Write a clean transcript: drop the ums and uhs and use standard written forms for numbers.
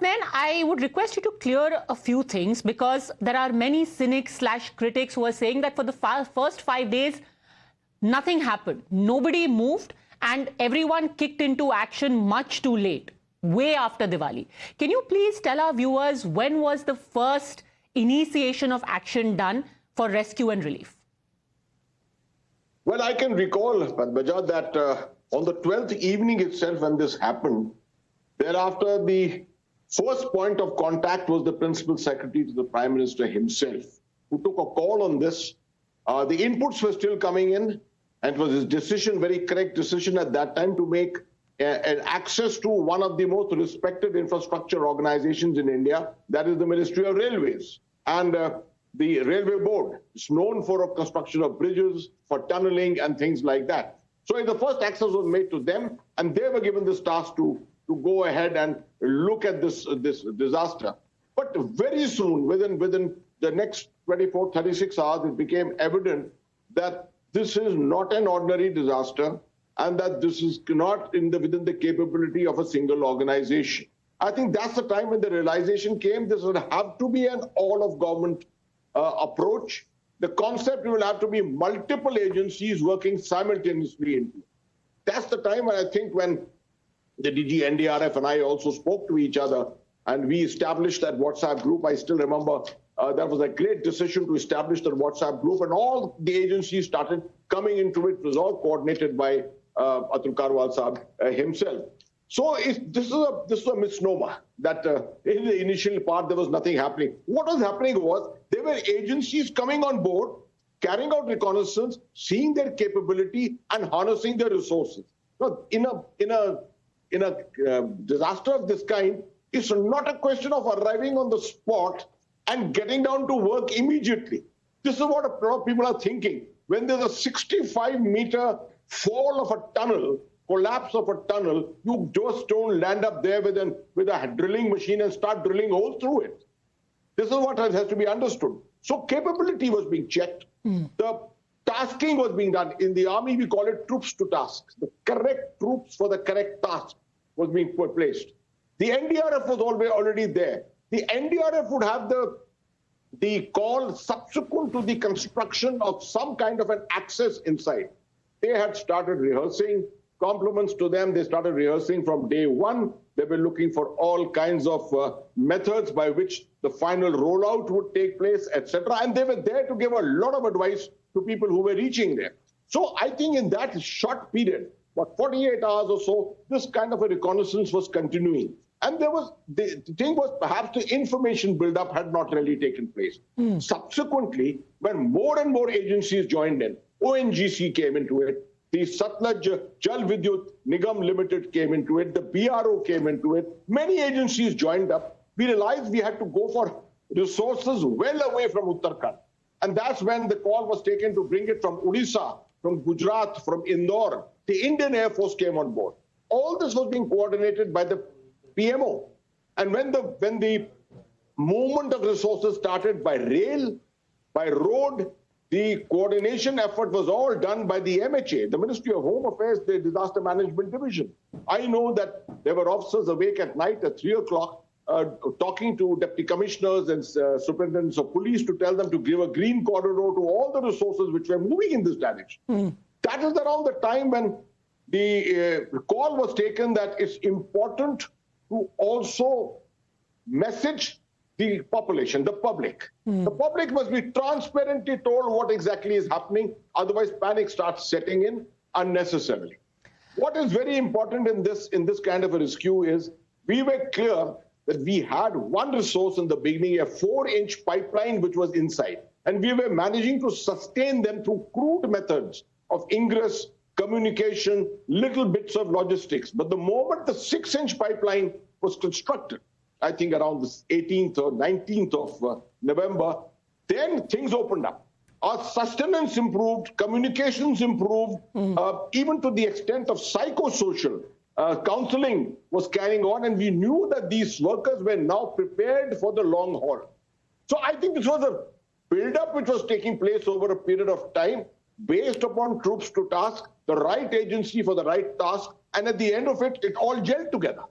Osman, I would request you to clear a few things, because there are many cynics/critics who are saying that for the first 5 days, nothing happened. Nobody moved and everyone kicked into action much too late, way after Diwali. Can you please tell our viewers when was the first initiation of action done for rescue and relief? Well, I can recall, Padmaja, that on the 12th evening itself when this happened, thereafter the first point of contact was the Principal Secretary to the Prime Minister himself, who took a call on this. The inputs were still coming in, and it was his decision, very correct decision at that time, to make an access to one of the most respected infrastructure organizations in India, that is the Ministry of Railways. And the Railway Board is known for a construction of bridges, for tunneling and things like that. So the first access was made to them, and they were given this task to go ahead and look at this disaster. But very soon, within the next 24, 36 hours, it became evident that this is not an ordinary disaster and that this is not within the capability of a single organization. I think that's the time when the realization came this would have to be an all-of-government approach. The concept will have to be multiple agencies working simultaneously into it. That's the time, I think, when the DG NDRF and I also spoke to each other, and we established that WhatsApp group. I still remember that was a great decision to establish that WhatsApp group, and all the agencies started coming into it. It was all coordinated by Atul Karwal Saab himself. So this is a misnomer that in the initial part there was nothing happening. What was happening was there were agencies coming on board, carrying out reconnaissance, seeing their capability and harnessing their resources. Now, in a disaster of this kind, it's not a question of arriving on the spot and getting down to work immediately. This is what a lot of people are thinking. When there's a 65-meter fall of a tunnel, collapse of a tunnel, you just don't land up there with a drilling machine and start drilling holes through it. This is what has to be understood. So capability was being checked. The tasking was being done. In the army, we call it troops to tasks. The correct troops for the correct task was being placed. The NDRF was already there. The NDRF would have the call subsequent to the construction of some kind of an access inside. They had started rehearsing. Compliments to them. They started rehearsing from day one. They were looking for all kinds of methods by which the final rollout would take place, etc. And they were there to give a lot of advice to people who were reaching there. So I think in that short period, about 48 hours or so, this kind of a reconnaissance was continuing. And the thing was perhaps the information buildup had not really taken place. Subsequently, when more and more agencies joined in, ONGC came into it, the Satluj Jal Vidyut Nigam Limited came into it, the BRO came into it, many agencies joined up. We realized we had to go for resources well away from Uttarkashi. And that's when the call was taken to bring it from Odisha, from Gujarat, from Indore. The Indian Air Force came on board. All this was being coordinated by the PMO. And when the movement of resources started by rail, by road, the coordination effort was all done by the MHA, the Ministry of Home Affairs, the Disaster Management Division. I know that there were officers awake at night at 3 o'clock talking to deputy commissioners and superintendents of police to tell them to give a green corridor to all the resources which were moving in this direction. That is around the time when the call was taken that it's important to also message the population, the public. The public must be transparently told what exactly is happening, otherwise panic starts setting in unnecessarily. What is very important in this kind of a rescue is we were clear that we had one resource in the beginning, a 4-inch pipeline which was inside, and we were managing to sustain them through crude methods of ingress, communication, little bits of logistics. But the moment the 6-inch pipeline was constructed, I think around the 18th or 19th of November, then things opened up. Our sustenance improved, communications improved, even to the extent of psychosocial counseling was carrying on, and we knew that these workers were now prepared for the long haul. So I think this was a build-up which was taking place over a period of time based upon troops to task, the right agency for the right task, and at the end of it, it all gelled together.